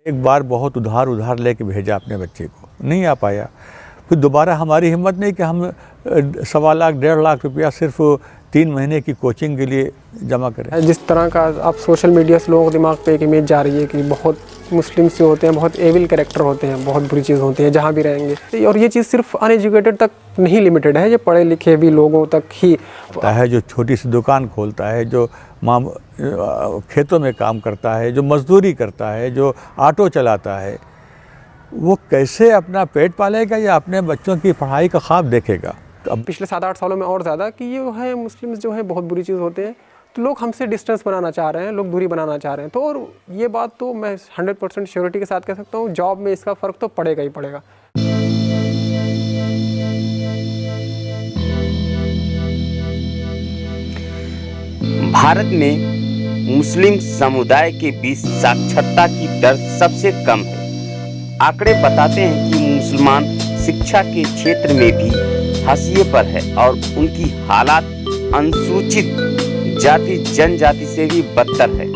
एक बार बहुत उधार लेके भेजा अपने बच्चे को, नहीं आ पाया। फिर दोबारा हमारी हिम्मत नहीं कि हम 1.25 लाख 1.5 लाख रुपया सिर्फ 3 महीने की कोचिंग के लिए जमा करें। जिस तरह का आप सोशल मीडिया से लोगों के दिमाग पे एक इमेज जा रही है कि बहुत मुस्लिम्स जो होते हैं बहुत एविल कैरेक्टर होते हैं, बहुत बुरी चीज़ होती है जहाँ भी रहेंगे। और ये चीज़ सिर्फ अनएजुकेटेड तक नहीं लिमिटेड है, ये पढ़े लिखे भी लोगों तक ही है। जो छोटी सी दुकान खोलता है, जो खेतों में काम करता है, जो मजदूरी करता है, जो ऑटो चलाता है, वो कैसे अपना पेट पालेगा या अपने बच्चों की पढ़ाई का ख्वाब देखेगा। अब पिछले 7-8 सालों में और ज़्यादा कि ये है मुस्लिम्स जो है बहुत बुरी चीज़ होते हैं, तो लोग हमसे डिस्टेंस बनाना चाह रहे हैं, लोग दूरी बनाना चाह रहे हैं। तो और ये बात तो मैं 100% श्योरिटी के साथ कह सकता हूँ, जॉब में इसका फ़र्क तो पड़ेगा ही पड़ेगा। भारत में मुस्लिम समुदाय के बीच साक्षरता की दर सबसे कम है। आंकड़े बताते हैं कि मुसलमान शिक्षा के क्षेत्र में भी हाशिए पर है और उनकी हालात अनुसूचित जाति जनजाति से भी बदतर है।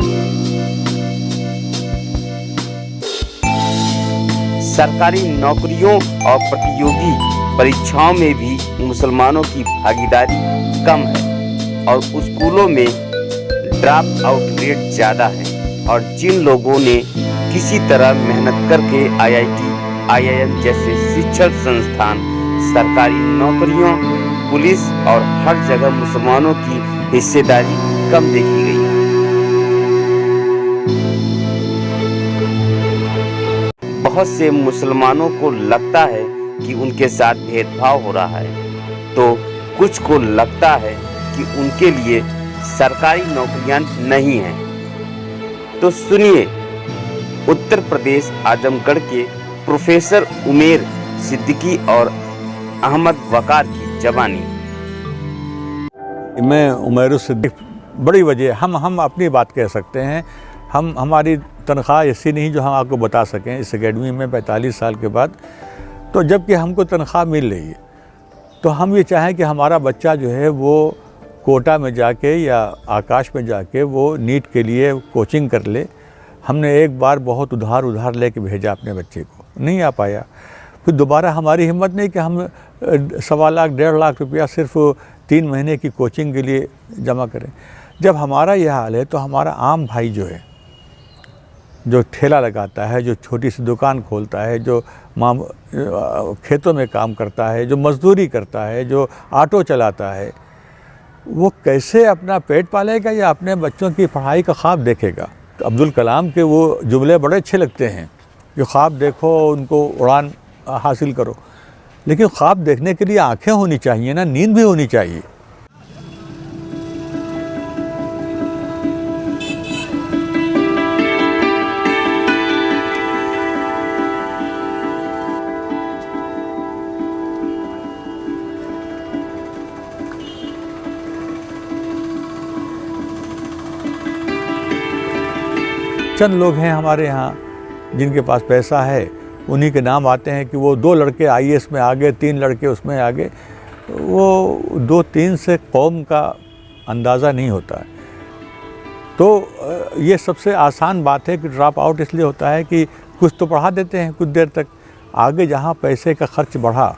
सरकारी नौकरियों और प्रतियोगी परीक्षाओं में भी मुसलमानों की भागीदारी कम है और स्कूलों में ड्रॉप आउट रेट ज़्यादा है। और जिन लोगों ने किसी तरह मेहनत करके IIT, IIM जैसे शिक्षण संस्थान, सरकारी नौकरियों, पुलिस और हर जगह मुसलमानों की हिस्सेदारी कम देखी गई है। बहुत से मुसलमानों को लगता है कि उनके साथ भेदभाव हो रहा है, तो कुछ को लगता है कि उनके लिए सरकारी नौकरियां नहीं हैं। तो सुनिए उत्तर प्रदेश आजमगढ़ के प्रोफेसर उमेर सिद्दीकी और अहमद वकार की जबानी। मैं उमेर सिद्दीक, बड़ी वजह हम अपनी बात कह सकते हैं। हमारी तनख्वाह ऐसी नहीं जो हम आपको बता सकें इस एकेडमी में 45 साल के बाद। तो जबकि हमको तनख्वाह मिल रही है, तो हम ये चाहें कि हमारा बच्चा जो है वो कोटा में जाके या आकाश में जाके वो नीट के लिए कोचिंग कर ले। हमने एक बार बहुत उधार लेके भेजा अपने बच्चे को, नहीं आ पाया। फिर दोबारा हमारी हिम्मत नहीं कि हम 1.25 लाख 1.5 लाख रुपया सिर्फ 3 महीने की कोचिंग के लिए जमा करें। जब हमारा यह हाल है तो हमारा आम भाई जो है, जो ठेला लगाता है, जो छोटी सी दुकान खोलता है, जो खेतों में काम करता है, जो मजदूरी करता है, जो ऑटो चलाता है, वो कैसे अपना पेट पालेगा या अपने बच्चों की पढ़ाई का ख्वाब देखेगा। तो अब्दुल कलाम के वो जुमले बड़े अच्छे लगते हैं कि ख्वाब देखो, उनको उड़ान हासिल करो। लेकिन ख्वाब देखने के लिए आंखें होनी चाहिए ना, नींद भी होनी चाहिए। चंद लोग हैं हमारे यहाँ जिनके पास पैसा है, उन्हीं के नाम आते हैं कि वो 2 लड़के IAS में आ गए, 3 लड़के उसमें आ गए। वो 2-3 से कौम का अंदाज़ा नहीं होता है। तो ये सबसे आसान बात है कि ड्रॉप आउट इसलिए होता है कि कुछ तो पढ़ा देते हैं कुछ देर तक, आगे जहाँ पैसे का खर्च बढ़ा,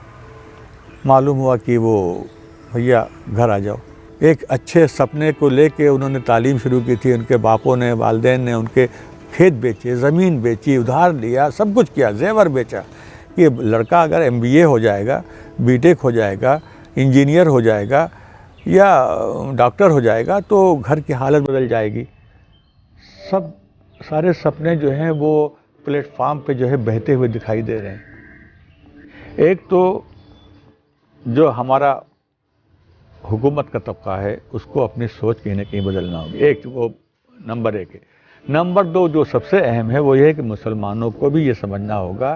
मालूम हुआ कि वो भैया घर आ जाओ। एक अच्छे सपने को लेके उन्होंने तालीम शुरू की थी, उनके बापों ने, वालिदैन ने उनके खेत बेचे, ज़मीन बेची, उधार लिया, सब कुछ किया, जेवर बेचा कि लड़का अगर MBA हो जाएगा, BTech हो जाएगा, इंजीनियर हो जाएगा या डॉक्टर हो जाएगा तो घर की हालत बदल जाएगी। सब सारे सपने जो हैं वो प्लेटफार्म पे जो है बहते हुए दिखाई दे रहे हैं। एक तो जो हमारा हुकूमत का तबका है उसको अपनी सोच कहीं ना कहीं बदलना होगी, एक वो नंबर 1 है। नंबर 2 जो सबसे अहम है वो ये है कि मुसलमानों को भी ये समझना होगा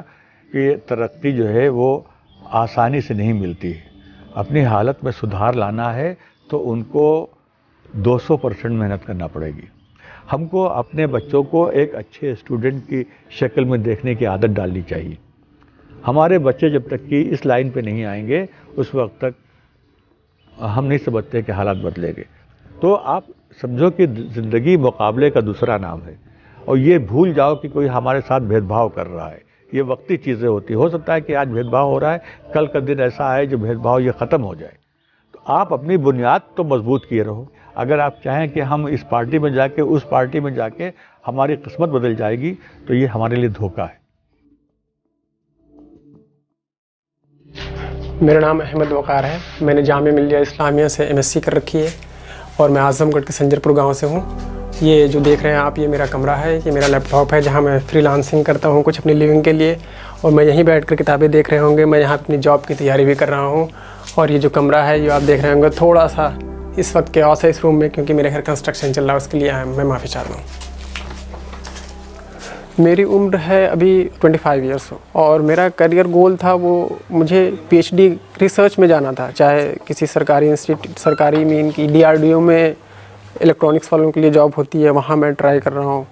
कि तरक्की जो है वो आसानी से नहीं मिलती है। अपनी हालत में सुधार लाना है तो उनको 200% मेहनत करना पड़ेगी। हमको अपने बच्चों को एक अच्छे स्टूडेंट की शक्ल में देखने की आदत डालनी चाहिए। हमारे बच्चे जब तक कि इस लाइन पे नहीं आएंगे उस वक्त तक हम नहीं समझते कि हालात बदलेंगे। तो आप समझो कि ज़िंदगी मुकाबले का दूसरा नाम है और ये भूल जाओ कि कोई हमारे साथ भेदभाव कर रहा है। ये वक्ती चीज़ें होती हो सकता है कि आज भेदभाव हो रहा है, कल का दिन ऐसा आए जो भेदभाव ये ख़त्म हो जाए। तो आप अपनी बुनियाद तो मजबूत किए रहो। अगर आप चाहें कि हम इस पार्टी में जाके उस पार्टी में जाके हमारी किस्मत बदल जाएगी, तो ये हमारे लिए धोखा है। मेरा नाम अहमद वक़ार है। मैंने जामिया मिल्लिया इस्लामिया से MSc कर रखी है और मैं आज़मगढ़ के संजरपुर गांव से हूँ। ये जो देख रहे हैं आप, ये मेरा कमरा है, ये मेरा लैपटॉप है जहाँ मैं फ्रीलांसिंग करता हूँ कुछ अपनी लिविंग के लिए, और मैं यहीं बैठकर किताबें देख रहे होंगे। मैं यहाँ अपनी जॉब की तैयारी भी कर रहा हूँ। और ये जो कमरा है, ये आप देख रहे होंगे, थोड़ा सा इस वक्त केओस है इस रूम में, क्योंकि मेरे घर कंस्ट्रक्शन चल रहा है, उसके लिए मैं माफ़ी चाहता हूँ। मेरी उम्र है अभी 25 ईयर्स और मेरा करियर गोल था वो मुझे PhD रिसर्च में जाना था, चाहे किसी सरकारी इंस्टीट्यूट, सरकारी मीन की DRDO में इलेक्ट्रॉनिक्स वालों के लिए जॉब होती है, वहाँ मैं ट्राई कर रहा हूँ।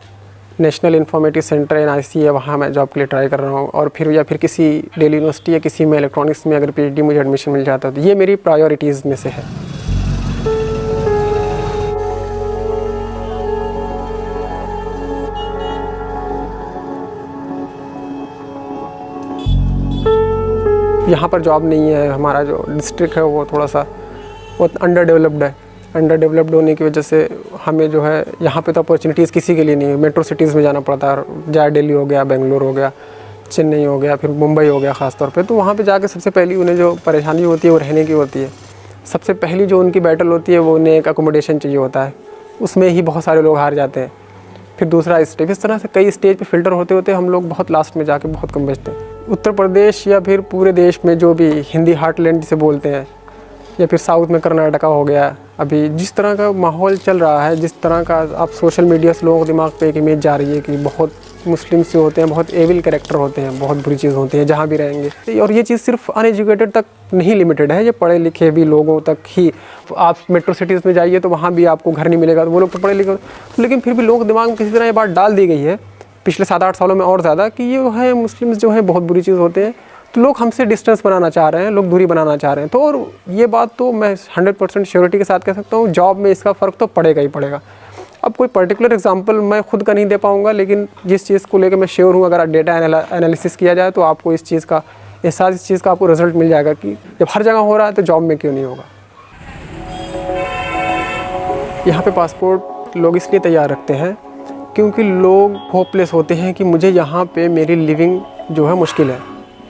नेशनल इन्फॉर्मेटिव सेंटर NIC है, वहाँ मैं जॉब के लिए ट्राई कर रहा हूँ। और फिर या फिर किसी दिल्ली यूनिवर्सिटी या किसी में इलेक्ट्रॉनिक्स में अगर PhD मुझे एडमिशन मिल जाता तो ये मेरी प्रायोरिटीज़ में से है। यहाँ पर जॉब नहीं है। हमारा जो डिस्ट्रिक्ट है वो थोड़ा सा बहुत अंडर डेवलप्ड है। अंडर डेवलप्ड होने की वजह से हमें जो है यहाँ पे तो अपॉर्चुनिटीज़ किसी के लिए नहीं है। मेट्रो सिटीज़ में जाना पड़ता है, चाहे दिल्ली हो गया, बेंगलोर हो गया, चेन्नई हो गया, फिर मुंबई हो गया ख़ास तौर पे। तो वहाँ पे जाके सबसे पहली उन्हें जो परेशानी होती है वो रहने की होती है। सबसे पहली जो उनकी बैटल होती है वो उन्हें एक अकोमोडेशन चाहिए होता है, उसमें ही बहुत सारे लोग हार जाते हैं। फिर दूसरा स्टेज, इस तरह से कई स्टेज पे फ़िल्टर होते होते हम लोग बहुत लास्ट में जाके बहुत कम बचते हैं। उत्तर प्रदेश या फिर पूरे देश में जो भी हिंदी हार्टलैंड जिसे बोलते हैं, या फिर साउथ में कर्नाटका हो गया, अभी जिस तरह का माहौल चल रहा है, जिस तरह का आप सोशल मीडिया से लोगों के दिमाग पे एक इमेज जा रही है कि बहुत मुस्लिम्स जो होते हैं बहुत एविल कैरेक्टर होते हैं, बहुत बुरी चीज़ होती है जहाँ भी रहेंगे। और ये चीज़ सिर्फ अनएजुकेटेड तक नहीं लिमिटेड है, ये पढ़े लिखे भी लोगों तक ही। आप मेट्रो सिटीज़ में जाइए तो वहाँ भी आपको घर नहीं मिलेगा, तो वो लोग तो पढ़े लिखे, लेकिन फिर भी लोगों के दिमाग में किसी तरह ये बात डाल दी गई है पिछले 7-8 सालों में और ज़्यादा कि ये है मुस्लिम्स जो है बहुत बुरी चीज़ होते हैं। तो लोग हमसे डिस्टेंस बनाना चाह रहे हैं, लोग दूरी बनाना चाह रहे हैं। तो और ये बात तो मैं 100% श्योरिटी के साथ कह सकता हूँ, जॉब में इसका फ़र्क तो पड़ेगा ही पड़ेगा। अब कोई पर्टिकुलर एग्जांपल मैं खुद का नहीं दे पाऊँगा, लेकिन जिस चीज़ को लेकर मैं श्योर हूँ, अगर डेटा एनालिसिस किया जाए तो आपको इस चीज़ का एहसास, इस चीज़ का आपको रिजल्ट मिल जाएगा कि जब हर जगह हो रहा है तो जॉब में क्यों नहीं होगा। यहाँ पे पासपोर्ट लोग इसलिए तैयार रखते हैं क्योंकि लोग होपलेस होते हैं कि मुझे यहाँ पे मेरी लिविंग जो है मुश्किल है,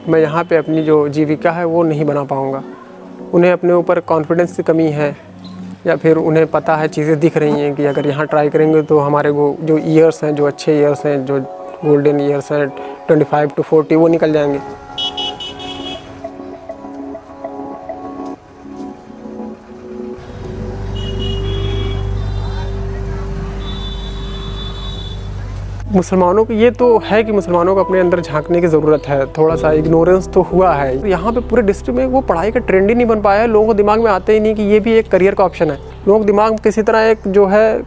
मैं यहाँ पे अपनी जो जीविका है वो नहीं बना पाऊँगा। उन्हें अपने ऊपर कॉन्फिडेंस की कमी है, या फिर उन्हें पता है, चीज़ें दिख रही हैं कि अगर यहाँ ट्राई करेंगे तो हमारे वो जो ईयर्स हैं, जो अच्छे ईयर्स हैं, जो गोल्डन ईयर्स हैं 25 to 40, वो निकल जाएंगे। मुसलमानों को ये तो है कि मुसलमानों को अपने अंदर झांकने की ज़रूरत है। थोड़ा सा इग्नोरेंस तो हुआ है यहाँ पे पूरे डिस्ट्रिक्ट में। वो पढ़ाई का ट्रेंड ही नहीं बन पाया है, लोगों को दिमाग में आते ही नहीं कि ये भी एक करियर का ऑप्शन है। लोगों के दिमाग में किसी तरह एक जो है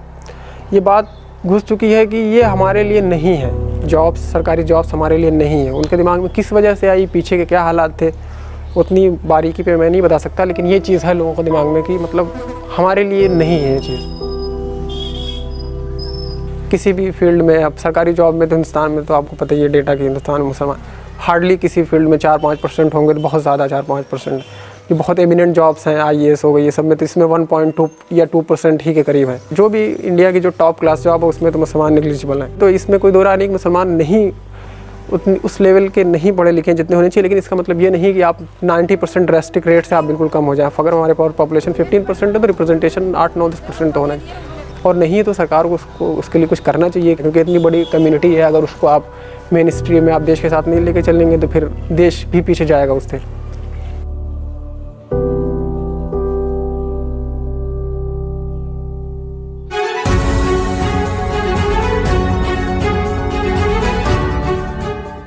ये बात घुस चुकी है कि ये हमारे लिए नहीं है, जॉब्स, सरकारी जॉब्स हमारे लिए नहीं है। उनके दिमाग में किस वजह से आई, पीछे के क्या हालात थे, उतनी बारीकी पे मैं नहीं बता सकता, लेकिन ये चीज़ है लोगों के दिमाग में कि मतलब हमारे लिए नहीं है ये चीज़। किसी भी फील्ड में, अब सरकारी जॉब में तो हिंदुस्तान में तो आपको पता ही है डेटा कि हिंदुस्तान में मुसलमान हार्डली किसी फील्ड में 4-5% होंगे, तो बहुत ज़्यादा 4-5%। ये बहुत एमिनेंट जॉब्स हैं, IAS हो गई, ये सब में तो इसमें 1.2 या 2% ही के करीब है। जो भी इंडिया की जो टॉप क्लास जॉब है उसमें तो मुसलमान नेग्लिजिबल हैं। तो इसमें कोई दो राय नहीं कि मुसलमान नहीं उतनी उस लेवल के नहीं पढ़े लिखे जितने होने चाहिए, लेकिन इसका मतलब ये नहीं कि आप 90% ड्रेस्टिक रेट से आप बिल्कुल कम हो जाए। अगर हमारे पास पॉपुलेशन 15% है तो रिप्रेजेंटेशन 8-9-10% तो होना चाहिए, और नहीं तो सरकार को उसके लिए कुछ करना चाहिए, क्योंकि इतनी बड़ी कम्युनिटी है। अगर उसको आप मेन स्ट्रीम में आप देश के साथ नहीं लेके चलेंगे तो फिर देश भी पीछे जाएगा उससे।